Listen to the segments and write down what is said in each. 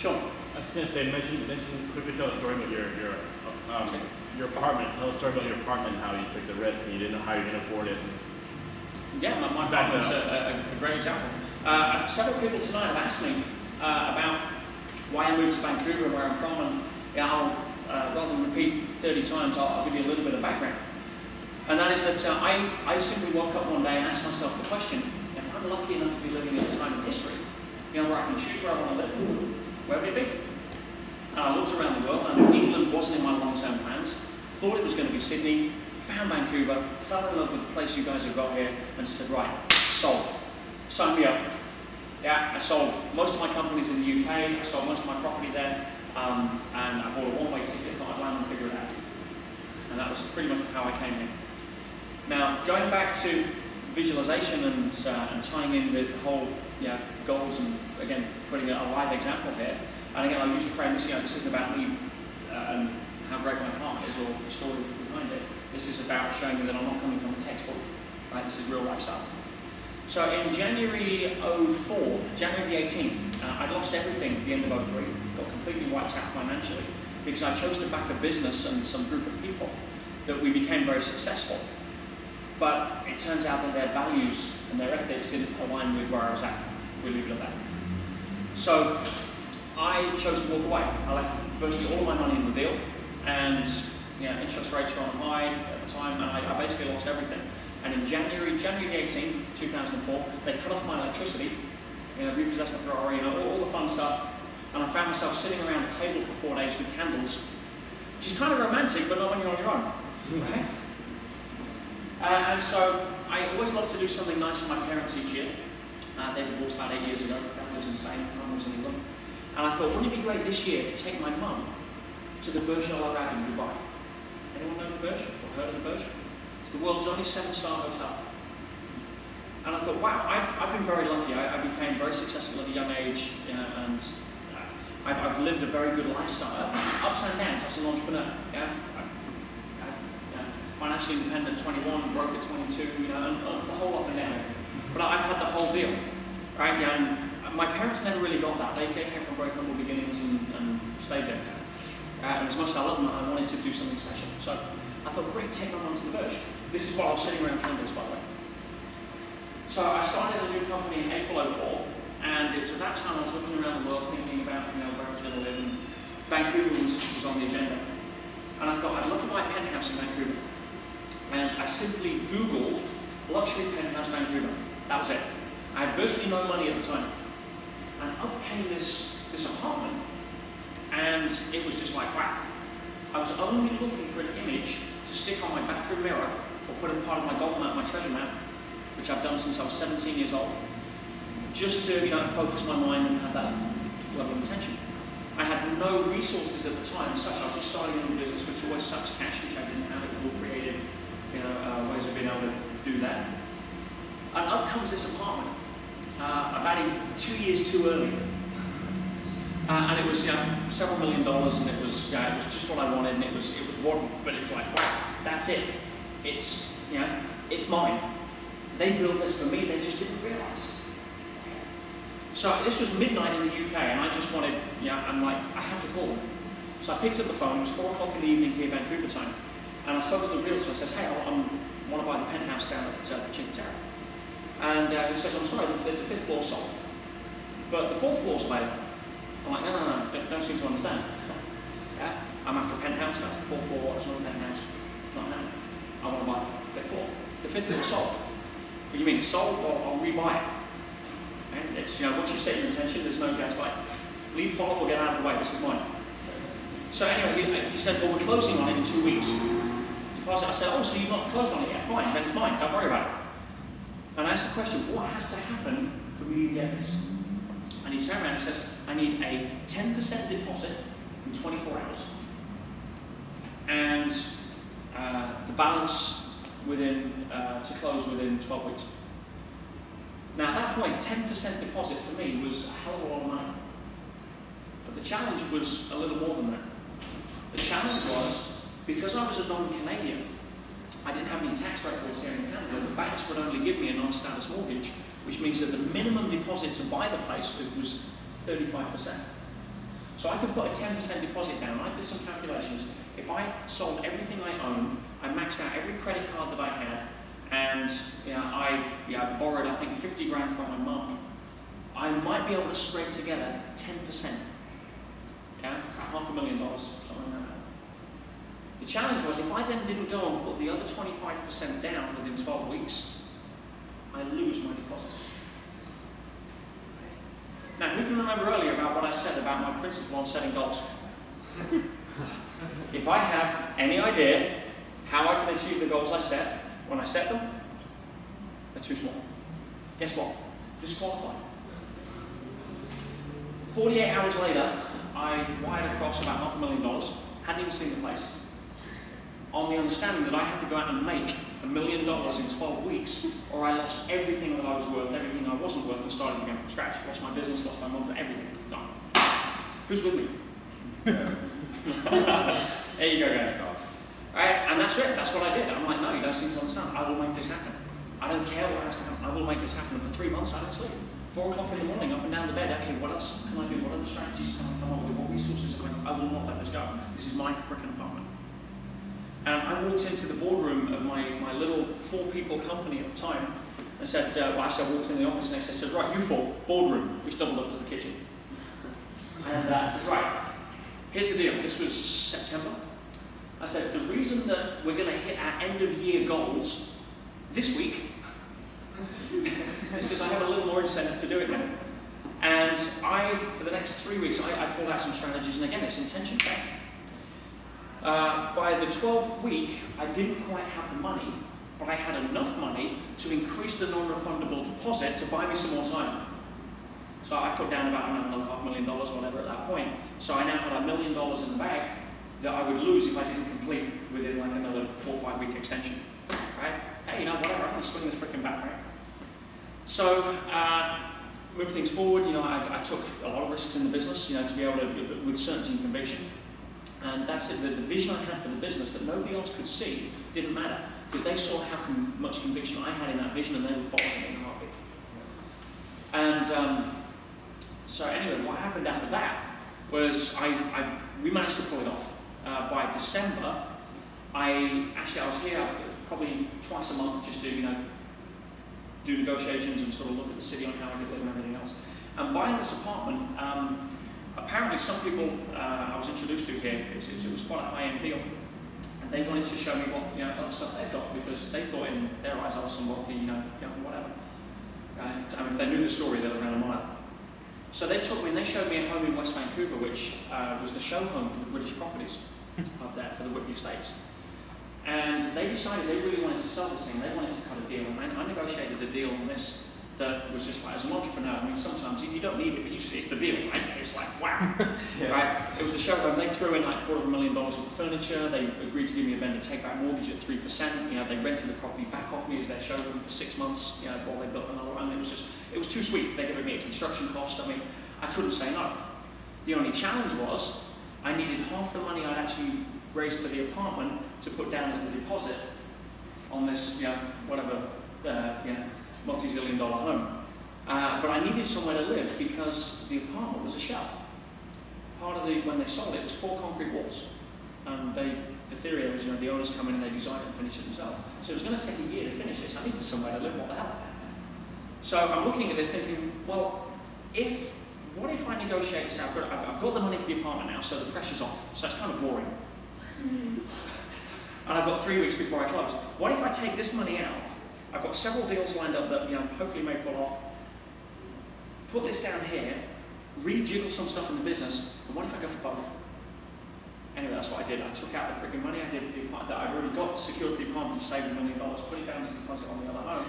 Sure. I was going to say, quickly tell a story about your apartment. Tell a story about your apartment, how you took the risk and you didn't know how you were going to afford it. Yeah, my apartment's a great example. Several people tonight have asked me about why I moved to Vancouver and where I'm from, and I'll, rather than repeat 30 times, I'll give you a little bit of background. And that is that I simply woke up one day and asked myself the question, if I'm lucky enough to be living in a time in history, where I can choose where I want to live, where would it be? And I looked around the world, and England wasn't in my long-term plans, thought it was going to be Sydney, found Vancouver, fell in love with the place you guys have got here, and said, right, sold. Sign me up. Yeah, I sold most of my companies in the UK, I sold most of my property there, and I bought a one-way ticket, thought I'd land and figure it out. And that was pretty much how I came here. Now, going back to visualization and tying in the whole goals, and again, putting a live example here, and again, I'll use the phrase, this isn't about me and how great my apartment is or the story behind it. This is about showing you that I'm not coming from a textbook, right? This is real lifestyle. So in January 04, January the 18th, I'd lost everything at the end of 03, got completely wiped out financially, because I chose to back a business and some group of people that we became very successful. But it turns out that their values and their ethics didn't align with where I was at. We'll leave it at that. So I chose to walk away. I left virtually all of my money in the deal, and interest rates were on high at the time, and I basically lost everything. And in January the 18th, 2004, they cut off my electricity, repossessed a Ferrari, all the fun stuff, and I found myself sitting around a table for 4 days with candles, which is kind of romantic, but not when you're on your own, right? And so I always loved to do something nice for my parents each year. They divorced about 8 years ago. Dad lives in Spain, Mum was in England. And I thought, wouldn't it be great this year to take my mum to the Burj Al Arab in Dubai? Anyone know the Burj or heard of the Burj? It's the world's only 7-star hotel. And I thought, wow, I've been very lucky. I became very successful at a young age, and I've lived a very good lifestyle. Ups and downs as an entrepreneur. Financially independent at 21, broke at 22, and the whole up and down. But I've had the whole deal, right? And my parents never really got that. They came from very humble beginnings and stayed there. And as much as I love them, I wanted to do something special. So I thought, great, take my mum to the Burj. This is while I was sitting around candles, by the way. So I started a new company in April 04, and it was at that time I was looking around the world thinking about where I was going to live, and Vancouver was on the agenda. And I thought, I'd love to buy a penthouse in Vancouver. And I simply Googled luxury penthouse Vancouver. That was it. I had virtually no money at the time. And up came this apartment, and it was just like, wow. I was only looking for an image to stick on my bathroom mirror or put in part of my gold map, my treasure map, which I've done since I was 17 years old, just to focus my mind and have that level of attention. I had no resources at the time, such I was just starting a new business, which always sucks cash, which I didn't have. It was all creative, ways of being able to do that. And up comes this apartment, about 2 years too early. And it was several $1 million, and it was just what I wanted, and it was but it was like, wow, that's it. It's it's mine. They built this for me, they just didn't realise. So this was midnight in the UK, and I just wanted, I'm like, I have to call them. So I picked up the phone. It was 4 o'clock in the evening here, Vancouver time, and I spoke to the realtor. I says, hey, I want to buy the penthouse down at Chinchorro. And he says, I'm sorry, the 5th floor sold, but the 4th floor's available. I'm like, no, don't seem to understand. I'm after a penthouse, that's the 4th floor, it's not a penthouse, it's not now. I want to buy the 5th floor. The 5th floor sold. What do you mean, it's sold? Well, I'll rebuy it. And it's, once you set your intention, there's no gas like, leave follow or get out of the way, this is mine. So anyway, he said, well, we're closing on it in 2 weeks. I said, oh, so you've not closed on it yet? Fine, then it's mine, don't worry about it. And I asked the question, what has to happen for me to get this? And he turned around and says, I need a 10% deposit in 24 hours. And the balance to close within 12 weeks. Now at that point, 10% deposit for me was a hell of a lot of money. But the challenge was a little more than that. The challenge was, because I was a non-Canadian, I didn't have any tax records here in Canada. The banks would only give me a non-status mortgage, which means that the minimum deposit to buy the place was 35%. So I could put a 10% deposit down. I did some calculations. If I sold everything I own, I maxed out every credit card that I had, and I borrowed, I think, 50 grand from my mum, I might be able to scrape together 10%. Yeah, $500,000, something like that. The challenge was, if I then didn't go and put the other 25% down within 12 weeks, I lose my deposit. Now, who can remember earlier about what I said about my principle on setting goals? If I have any idea how I can achieve the goals I set, when I set them, they're too small. Guess what? Disqualified. 48 hours later, I wired across about $500,000, hadn't even seen the place, on the understanding that I had to go out and make $1 million in 12 weeks, or I lost everything that I was worth, everything I wasn't worth, and started again from scratch. Lost my business, lost my mum, everything. Gone. Who's with me? There you go, guys. Right? And that's it. That's what I did. I'm like, no, you don't seem to understand. I will make this happen. I don't care what has to happen. I will make this happen. And for 3 months, I didn't sleep. 4 o'clock in the morning, up and down the bed. Okay, what else can I do? What other strategies can I come up with? What resources am I will not let this go. This is my freaking apartment. And I walked into the boardroom of my little 4-people company at the time. I said, I walked in the office and they said, right, you 4, boardroom, which doubled up as the kitchen. And I said, right, here's the deal. This was September. I said, the reason that we're going to hit our end of year goals this week is because I have a little more incentive to do it now. And for the next 3 weeks, I pulled out some strategies, and again, it's intention back. By the 12th week, I didn't quite have the money, but I had enough money to increase the non-refundable deposit to buy me some more time. So I put down about another $500,000, whatever, at that point. So I now had $1 million in the bag that I would lose if I didn't complete within like another 4 or 5 week extension. Right? Hey, you know, whatever, I'm going to swing this freaking bat, right? So, move things forward. You know, I took a lot of risks in the business, you know, to be able to, with certainty and conviction. And that's it. The vision I had for the business that nobody else could see didn't matter, because they saw how much conviction I had in that vision, and they would follow me in a heartbeat. And so anyway, what happened after that was we managed to pull it off. By December, I was here probably twice a month just to, you know, do negotiations and sort of look at the city on how I could live and everything else. And buying this apartment, apparently some people I was introduced to here, it was quite a high-end deal. And they wanted to show me what, you know, other stuff they'd got, because they thought in their eyes I was some wealthy, you know, whatever. And if they knew the story, they were around a mile. So they took me and they showed me a home in West Vancouver, which was the show home for the British properties up there, for the Whitby Estates. And they decided they really wanted to sell this thing. They wanted to cut a deal, and I negotiated a deal on this that was just like, as an entrepreneur, I mean, sometimes you don't need it, but usually it's the deal, right? It's like, wow, yeah. Right? It was the show home. They threw in like $250,000 worth of furniture. They agreed to give me a vendor take-back mortgage at 3%. You know, they rented the property back off me as their showroom for 6 months. You know, while they built another one. It was too sweet. They gave me a construction cost. I mean, I couldn't say no. The only challenge was I needed half the money I'd actually raised for the apartment to put down as the deposit on this, you know, whatever, you know, multi-zillion-dollar home. But I needed somewhere to live because the apartment was a shell. Part of when they sold it was 4 concrete walls. The theory was, you know, the owners come in and they design it and finish it themselves. So it was going to take a year to finish this. I needed somewhere to live. What the hell? So I'm looking at this thinking, well, what if I negotiate this out? I've got the money for the apartment now, so the pressure's off. So it's kind of boring. And I've got 3 weeks before I close. What if I take this money out? I've got several deals lined up that, you know, hopefully may pull off. Put this down here, rejiggle some stuff in the business, and what if I go for both? Anyway, that's what I did. I took out the freaking money I did for the apartment that I'd already got, secured the apartment to save $1 million, put it down as a deposit on the other home.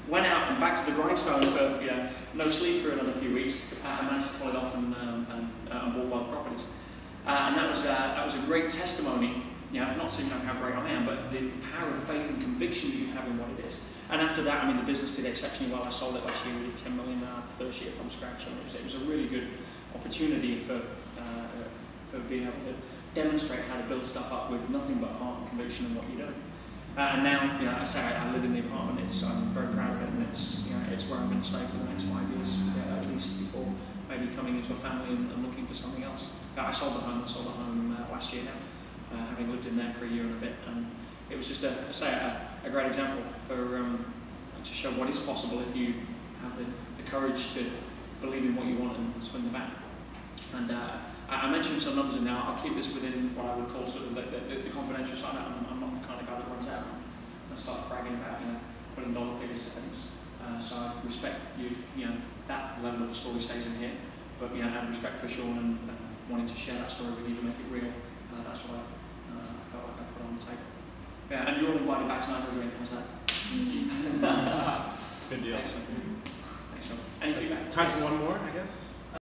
Went out and back to the grindstone for, you know, no sleep for another few weeks, and managed to pull it off and bought both properties. And that was a great testimony, you know, not to, you know, how great I am, but the power of faith and conviction that you have in what it is. And after that, I mean, the business did exceptionally well. I sold it last year. We did $10 million first year from scratch. And it was a really good opportunity for being able to demonstrate how to build stuff up with nothing but heart and conviction in what you're doing. And now, you know, I say I live in the apartment. I'm very proud of it, and it's, you know, it's where I'm going to stay for the next 5 years, at least, before I maybe coming into a family and looking for something else. I sold the home last year now, having lived in there for a year and a bit, and it was just a great example for to show what is possible if you have the courage to believe in what you want and swing the bat. And I mentioned some numbers in there. I'll keep this within what I would call sort of the confidential side. I'm not the kind of guy that runs out and starts bragging about putting dollar figures to things. So I respect that level of the story stays in here, but I have respect for Sean and wanting to share that story with you to make it real. That's what I felt like I put on the table. Yeah, and you're all invited back tonight for a drink. How's that? Good deal. Excellent. Thanks, Sean. Any feedback? Time for one more, I guess.